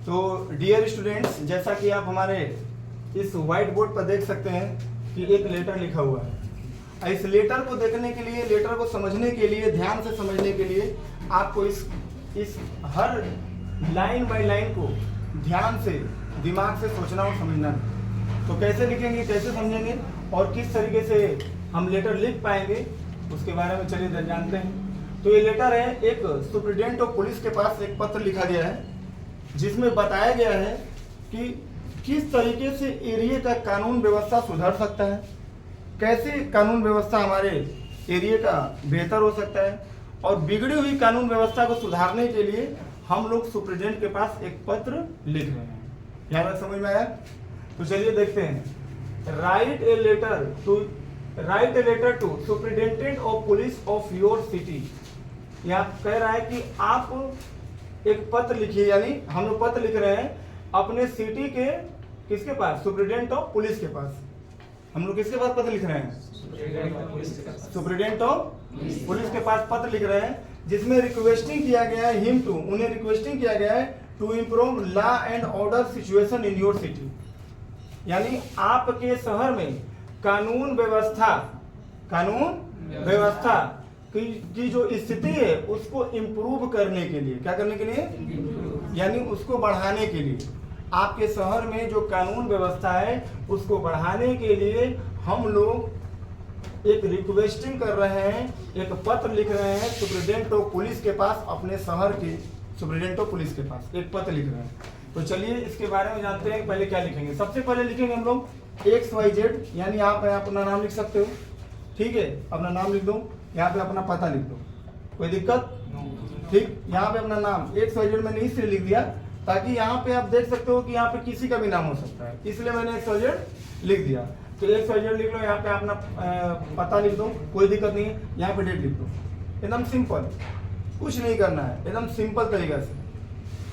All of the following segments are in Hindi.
तो डियर स्टूडेंट्स, जैसा कि आप हमारे इस व्हाइट बोर्ड पर देख सकते हैं कि एक लेटर लिखा हुआ है। इस लेटर को देखने के लिए, लेटर को समझने के लिए, ध्यान से समझने के लिए आपको इस हर लाइन बाय लाइन को ध्यान से, दिमाग से सोचना और समझना है। तो कैसे लिखेंगे, कैसे समझेंगे और किस तरीके से हम लेटर लिख पाएंगे, उसके बारे में चलिए जानते हैं। तो ये लेटर है, एक सुप्रिटेंडेंट ऑफ पुलिस के पास एक पत्र लिखा गया है जिसमें बताया गया है कि किस तरीके से एरिया का कानून व्यवस्था सुधर सकता है, कैसे कानून व्यवस्था हमारे एरिया का बेहतर हो सकता है, और बिगड़ी हुई कानून व्यवस्था को सुधारने के लिए हम लोग सुप्रिटेंडेंट के पास एक पत्र लिख रहे हैं। यहाँ तक समझ में आया? तो चलिए देखते हैं। Write a letter to superintendent of police of your city. यहाँ कह रहा है कि आप एक पत्र लिखिए, यानी हम लोग पत्र लिख रहे हैं अपने सिटी के किसके पास? सुप्रिटेंडेंट ऑफ पुलिस के पास। हम लोग किसके पास पत्र लिख रहे हैं? सुप्रिटेंडेंट ऑफ पुलिस के पास पत्र लिख रहे हैं, जिसमें रिक्वेस्टिंग किया गया है हिम टू, उन्हें रिक्वेस्टिंग किया गया है to improve law and order situation in your city. यानी आपके शहर में कानून व्यवस्था की जो स्थिति है उसको इम्प्रूव करने के लिए, क्या करने के लिए? यानी उसको बढ़ाने के लिए, आपके शहर में जो कानून व्यवस्था है उसको बढ़ाने के लिए हम लोग एक रिक्वेस्टिंग कर रहे हैं, एक पत्र लिख रहे हैं सुप्रिटेंडेंट ऑफ पुलिस के पास, अपने शहर के सुप्रिटेंडेंट ऑफ पुलिस के पास एक पत्र लिख रहे हैं। तो चलिए इसके बारे में जानते हैं। पहले क्या लिखेंगे? सबसे पहले लिखेंगे हम लोग XYZ, यानी आप अपना नाम लिख सकते हो, ठीक है? अपना नाम लिख दो, यहाँ पे अपना पता लिख दो, कोई दिक्कत? ठीक, यहाँ पे अपना नाम XYZ मैंने इसलिए लिख दिया ताकि यहाँ पे आप देख सकते हो कि यहाँ पे किसी का भी नाम हो सकता है, इसलिए मैंने XYZ लिख दिया। तो XYZ लिख लो, यहाँ पे अपना पता लिख दो, कोई दिक्कत नहीं है। यहाँ पे डेट लिख दो, एकदम सिंपल, कुछ नहीं करना है, एकदम सिंपल तरीका से,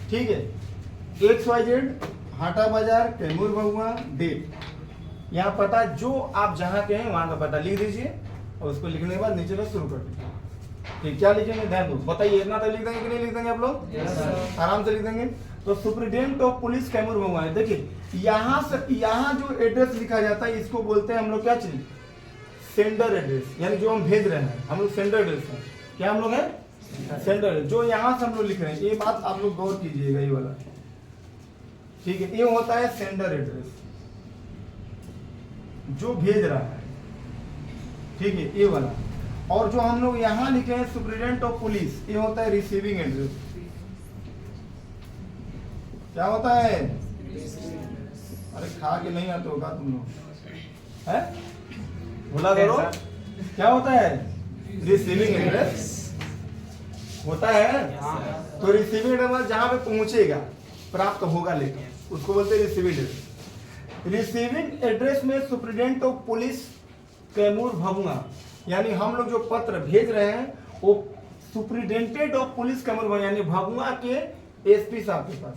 ठीक है? XYZ हाटा बाजार कैमूर बहुआ, डेट, यहाँ पता जो आप जहाँ के हैं वहाँ का पता लिख दीजिए और उसको लिखने के बाद नीचे से शुरू कर दीजिए। ठीक, क्या लिखेंगे ध्यान दो, बताइए इतना तक लिख देंगे कि नहीं लिख देंगे आप लोग? yes, आराम से लिख देंगे। तो सुप्रिटेंडेंट ऑफ पुलिस कैमूर बहुआ है। देखिए यहाँ से यहाँ जो एड्रेस लिखा जाता है इसको बोलते हैं हम लोग क्या चीज? सेंडर एड्रेस, यानी जो हम भेज रहे हैं हम लोग सेंडर एड्रेस है। क्या हम लोग हैं? सेंडर। जो यहाँ से हम लोग लिख रहे हैं, ये बात आप लोग गौर कीजिएगा, ये वाला, ठीक है? ये होता है सेंडर एड्रेस, जो भेज रहा है, ठीक है? ये वाला। और जो हम लोग यहाँ लिखे हैं सुप्रिटेंडेंट ऑफ पुलिस, ये होता है रिसीविंग एड्रेस। क्या होता है? अरे खा के नहीं आते होगा तुम लोग, है? बोला करो, क्या होता है? रिसीविंग एड्रेस होता है। तो रिसीविंग एड्रेस जहां पे पहुंचेगा, प्राप्त होगा लेकर, उसको बोलते हैं रिसीविंग एड्रेस। रिसीविंग एड्रेस में superintendent of police Kaimur Bhabua, यानी हम लोग जो पत्र भेज रहे हैं वो superintendent of police Kaimur Bhabua, यानी भभुआ के SP साहब के पास,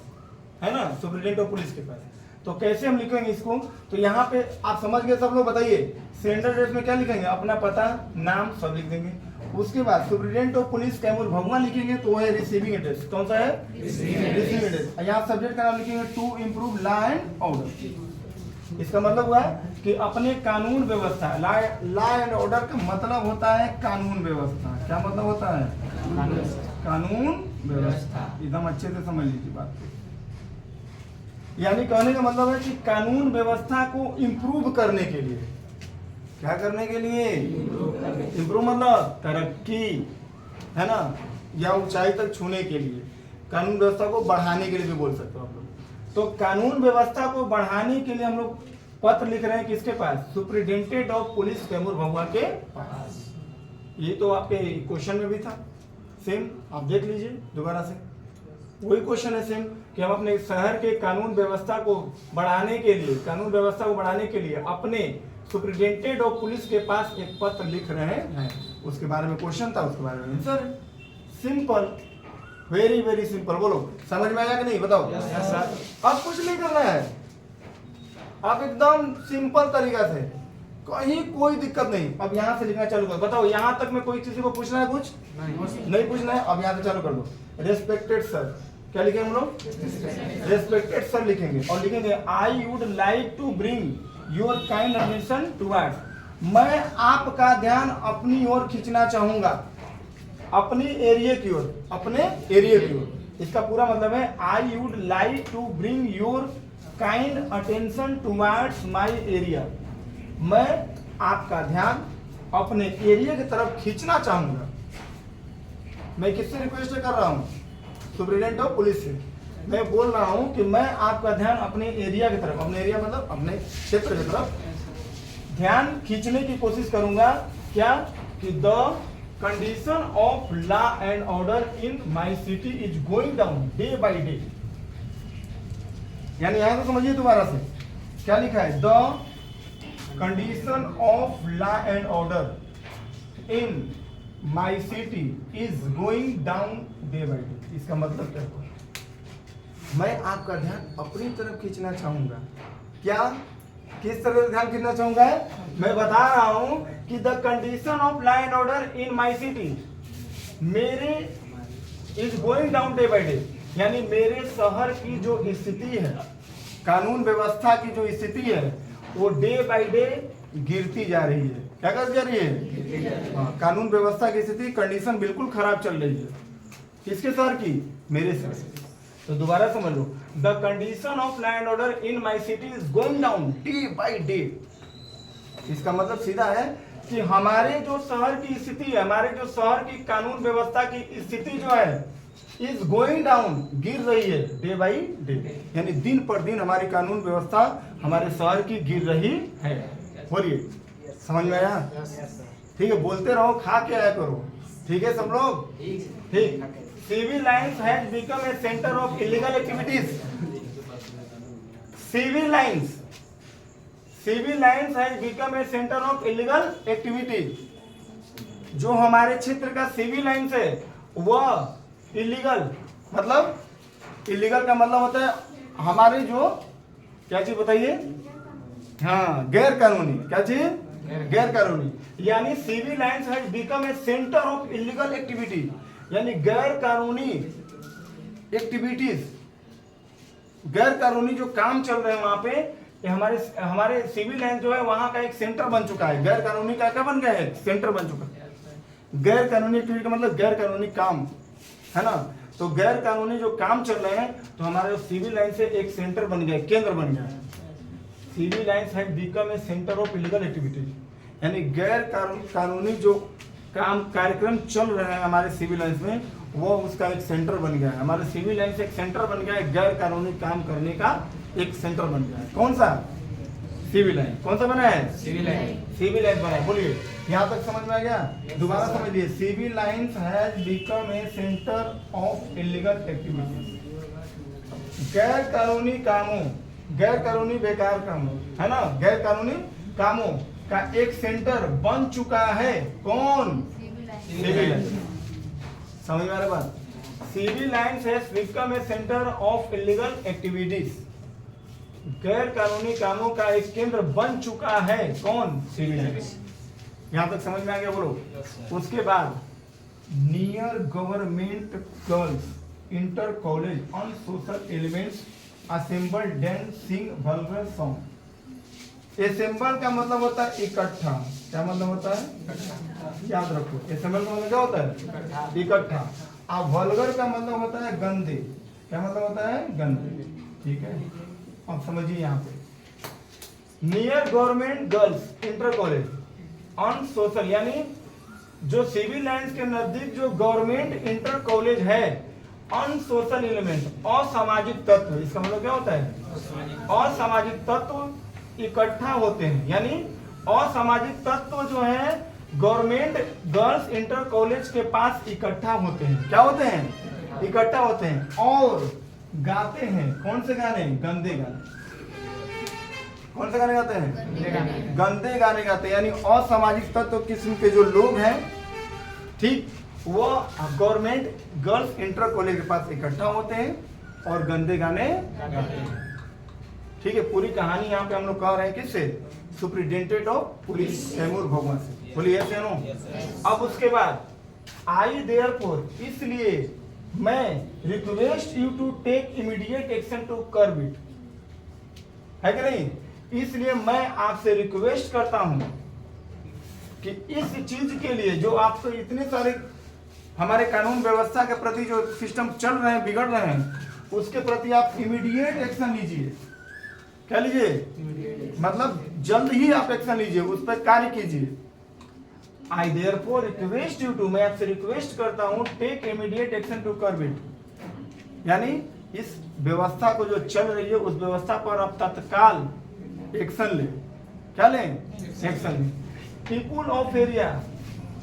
है ना? सुप्रिटेंडेंट ऑफ पुलिस के पास। तो कैसे हम लिखेंगे इसको? तो यहाँ पे आप समझ गए सब लोग? बताइए सेंडर एड्रेस में क्या लिखेंगे? अपना पता, नाम सब लिख देंगे। उसके बाद superintendent of police Kaimur Bhabua लिखेंगे तो वो है रिसीविंग एड्रेस। कौन सा है? Receiving address. यहाँ सब्जेक्ट का नाम लिखेंगे to improve law and order. इसका मतलब हुआ कि अपने कानून व्यवस्था, लॉ एंड ऑर्डर का मतलब होता है कानून व्यवस्था। क्या मतलब होता है? कानून व्यवस्था। एकदम अच्छे से समझ लीजिए बात को। यानी कहने का मतलब है कि कानून व्यवस्था को इम्प्रूव करने के लिए, क्या करने के लिए? इम्प्रूव मतलब तरक्की, है ना? या ऊंचाई तक छूने के लिए, कानून व्यवस्था को बढ़ाने के लिए भी बोल सकते हो आप लोग। तो कानून व्यवस्था को बढ़ाने के लिए हम लोग पत्र लिख रहे हैं किसके पास? Superintendent of police Kaimur Bhabua के पास। ये तो आपके क्वेश्चन में भी था, सेम, आप देख लीजिए दोबारा से, वही क्वेश्चन है सेम, कि हम अपने शहर के कानून व्यवस्था को बढ़ाने के लिए, अपने सुप्रिटेंडेंट ऑफ पुलिस के पास एक पत्र लिख रहे हैं। उसके बारे में क्वेश्चन था, उसके बारे में answer. Simple, very very simple. बोलो समझ में आया कि नहीं? बताओ। yes, sir. अब कुछ नहीं करना है, आप एकदम सिंपल तरीका से, कहीं कोई दिक्कत नहीं। अब यहाँ से लिखना चालू करो। बताओ यहाँ तक में कोई किसी को पूछना है? कुछ नहीं पूछना है। अब यहाँ से चालू कर दो। रेस्पेक्टेड सर, क्या लिखेंगे हम लोग? रेस्पेक्टेड सर लिखेंगे और लिखेंगे I would like to bring your kind attention towards, मैं आपका ध्यान अपनी ओर खींचना चाहूंगा, अपनी एरिया की ओर, अपने एरिया की ओर। इसका पूरा मतलब है I would like to bring your kind attention towards my area, मैं आपका ध्यान अपने एरिया की तरफ खींचना चाहूंगा। मैं किससे रिक्वेस्ट कर रहा हूं? सुपरिटेंडेंट ऑफ पुलिस से मैं बोल रहा हूं कि मैं आपका ध्यान अपने एरिया की तरफ, अपने एरिया मतलब अपने क्षेत्र की तरफ ध्यान खींचने की कोशिश करूंगा। क्या? कि the condition of law and order in my city is going down day by day. यानी यहां तो समझिए दोबारा से क्या लिखा है? The condition of law and order in my city is going down day by day. इसका मतलब क्या हुआ? मैं आपका ध्यान अपनी तरफ खींचना चाहूंगा। क्या? किस तरह से ध्यान खींचना चाहूंगा? मैं बता रहा हूं कि the condition of law and order in my city मेरे is going down day by day, यानी मेरे शहर की जो स्थिति है, कानून व्यवस्था की जो स्थिति है, वो डे बाई डे गिरती जा रही है। क्या कर जा रही है? हाँ, कानून व्यवस्था की स्थिति, कंडीशन बिल्कुल खराब चल रही है। किसके शहर की? मेरे शहर। तो दोबारा समझ लो, the condition of law and order in my city is going down day by day. इसका मतलब सीधा है कि हमारे जो शहर की स्थिति है, हमारे जो शहर की कानून व्यवस्था की स्थिति जो है, इज गोइंग डाउन, गिर रही है डे बाई डे, यानी दिन पर दिन हमारी कानून व्यवस्था हमारे शहर की गिर रही है। हो रही है। समझ में आया? ठीक है, बोलते रहो, खा के आया करो। ठीक है सब लोग? ठीक। Civil Lines has become a centre of illegal activities. Civil Lines has become a centre of illegal activities. जो हमारे क्षेत्र का सिविल लाइन्स है वह इलीगल, मतलब इलीगल का मतलब होता है हमारे जो, क्या चीज बताइए? हाँ, गैर कानूनी। क्या चीज? गैर कानूनी। यानी Civil Lines has become a centre of illegal activity, यानी गैर कानूनी एक्टिविटीज, गैर कानूनी जो काम चल रहे हैं वहां पे, ये हमारे सिविल लाइन जो है वहां का एक सेंटर बन चुका है। गैर कानूनी का क्या बन गया है? सेंटर बन चुका है। गैर कानूनी एक्टिविटी का मतलब गैर कानूनी काम है ना। तो गैर कानूनी जो काम चल रहे हैं, तो हमारे सिविल लाइन से एक सेंटर बन गया, केंद्र बन गया है। Civil Lines have become a centre of illegal activities, यानी गैर कानूनी जो काम कार्यक्रम चल रहे हैं हमारे सिविल लाइन्स में, वो उसका एक सेंटर बन गया है। हमारे सिविल लाइन से एक सेंटर बन गया है, गैर कानूनी काम करने का एक सेंटर बन गया है। कौन सा? Civil Line. कौन सा बना है? Civil line. सिविल लाइन बना है। बोलिए, यहाँ तक समझ में आ गया? दोबारा समझ लिए, Civil Lines has become a centre of illegal activities. गैर कानूनी कामों, गैर कानूनी बेकार कामों, है ना, गैर कानूनी कामों का एक सेंटर बन चुका है। कौन? Civil Line. समझ में आ रहा बात? Civil Lines has become a centre of illegal activities. गैर कानूनी कामों का एक केंद्र बन चुका है। कौन? Civil Lines. यहां तक समझ में आ गया? बोलो। उसके बाद near government girls inter college on social elements assemble dance sing vulgar song. Assemble का मतलब होता है इकट्ठा। क्या मतलब होता है? याद रखो, असेंबल का मतलब क्या होता है? इकट्ठा। अब वल्गर का मतलब होता है गंदे। क्या मतलब होता है? गंदे। ठीक है, अब समझिए यहाँ पे near government girls inter college on social, यानी जो सिविल लाइन्स के नजदीक जो गवर्नमेंट इंटर कॉलेज है, ऑन सोशल एलिमेंट, असामाजिक तत्व। इसका मतलब क्या होता है? असामाजिक तत्व इकट्ठा होते हैं, यानी असामाजिक तत्व जो है गवर्नमेंट गर्ल्स इंटर कॉलेज के पास इकट्ठा होते हैं। क्या होते हैं? इकट्ठा होते हैं और गाते हैं। कौन से गाने? गंदे गाने। कौन से गाने गाते हैं? गंदे गाने गाते हैं, यानी असामाजिक तत्व किस्म के जो लोग हैं, ठीक, वो गवर्नमेंट गर्ल्स इंटर कॉलेज के पास इकट्ठा होते हैं और गंदे गाने गाते हैं। ठीक है, पूरी कहानी यहाँ पे हम लोग कह रहे हैं किससे? सुपरिटेंडेंट ऑफ पुलिस तैमूर भगवान से। बोलिए, yes या no? अब उसके बाद आई देयरफॉर, इसलिए मैं request you to take immediate action to curb it, है कि नहीं? इसलिए मैं आपसे रिक्वेस्ट करता हूं कि इस चीज के लिए जो आपको इतने सारे हमारे कानून व्यवस्था के प्रति जो सिस्टम चल रहे हैं, बिगड़ रहे हैं, उसके प्रति आप इमीडिएट एक्शन लीजिए। क्या लीजिए? मतलब जल्द ही आप एक्शन लीजिए, उस पर कार्य कीजिए। I therefore request you to, मैं आपसे रिक्वेस्ट करता हूं, take immediate action to curb it, यानी इस व्यवस्था को जो चल रही है उस व्यवस्था पर आप तत्काल एक्शन लें। क्या लें? एक्शन लें। पीपुल ऑफ एरिया,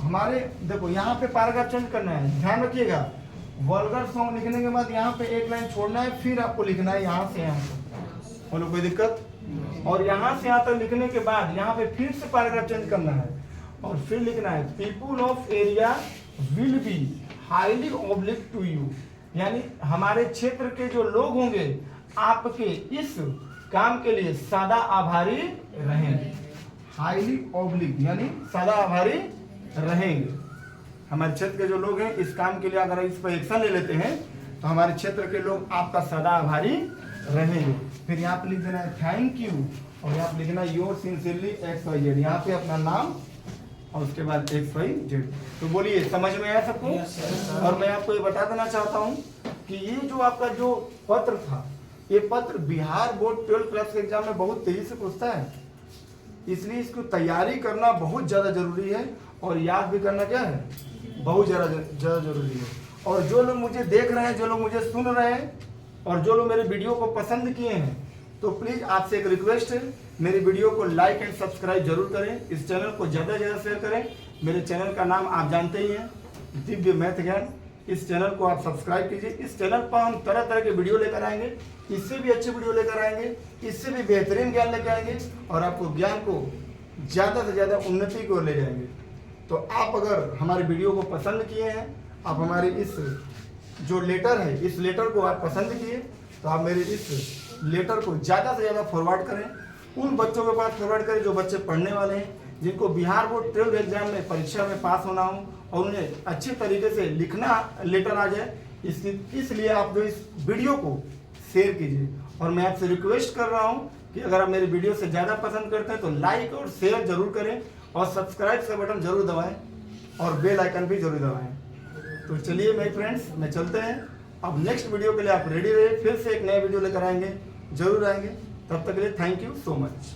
हमारे देखो यहाँ पे पैराग्राफ चेंज करना है, ध्यान रखिएगा। वल्गर सॉन्ग लिखने के बाद यहाँ पे एक लाइन छोड़ना है, फिर आपको लिखना है यहाँ से यहाँ तक। बोलो कोई दिक्कत? और यहाँ से यहाँ तक लिखने के बाद यहाँ पे फिर से पैराग्राफ चेंज करना है और फिर लिखना है people of area will be highly obliged to you, यानी हमारे क्षेत्र के जो लोग होंगे आपके इस काम के लिए सदा आभारी रहेंगे। हाईली ऑब्लिक यानी सदा आभारी रहेंगे। हमारे क्षेत्र के जो लोग हैं इस काम के लिए अगर इस पर एक्शन ले लेते हैं तो हमारे क्षेत्र के लोग आपका सदा आभारी रहेंगे। फिर यहाँ पे लिख देना है थैंक यू और यहाँ पे लिखना है योर सिंसियरली XYZ, यहाँ पे अपना नाम और उसके बाद XYZ। तो बोलिए समझ में आया सबको? और मैं आपको ये बता देना चाहता हूँ कि ये जो आपका जो पत्र था, ये पत्र बिहार बोर्ड 12th क्लास के एग्जाम में बहुत तेजी से पूछता है, इसलिए इसको तैयारी करना बहुत ज़्यादा जरूरी है और याद भी करना क्या है, बहुत ज़्यादा जरूरी है। और जो लोग मुझे देख रहे हैं, जो लोग मुझे सुन रहे हैं और जो लोग मेरे वीडियो को पसंद किए हैं, तो प्लीज़ आपसे एक रिक्वेस्ट है, मेरी वीडियो को लाइक एंड सब्सक्राइब जरूर करें, इस चैनल को ज़्यादा से ज़्यादा शेयर करें। मेरे चैनल का नाम आप जानते ही हैं, दिव्य मैथ ज्ञान। इस चैनल को आप सब्सक्राइब कीजिए। इस चैनल पर हम तरह तरह के वीडियो लेकर आएंगे, इससे भी अच्छे वीडियो लेकर आएंगे, इससे भी बेहतरीन ज्ञान लेकर आएंगे और आपको ज्ञान को ज़्यादा से ज़्यादा उन्नति को ले जाएंगे। तो आप अगर हमारे वीडियो को पसंद किए हैं, आप हमारे इस जो लेटर है, इस लेटर को आप पसंद किए, तो आप मेरे इस लेटर को ज़्यादा से ज़्यादा फॉरवर्ड करें। उन बच्चों के पास फॉरवर्ड करें जो बच्चे पढ़ने वाले हैं, जिनको बिहार बोर्ड 12th एग्जाम में परीक्षा में पास होना हो और उन्हें अच्छे तरीके से लिखना लेटर आ जाए। इसलिए आप जो इस वीडियो को शेयर कीजिए। और मैं आपसे रिक्वेस्ट कर रहा हूँ कि अगर आप मेरे वीडियो से ज़्यादा पसंद करते हैं तो लाइक और शेयर जरूर करें और सब्सक्राइब का बटन जरूर दबाएं और बेल आइकन भी जरूर दबाएं। तो चलिए मेरे फ्रेंड्स, मैं चलते हैं। अब नेक्स्ट वीडियो के लिए आप रेडी रहिए, फिर से एक नए वीडियो लेकर आएंगे, जरूर आएंगे। तब तक के लिए थैंक यू सो मच।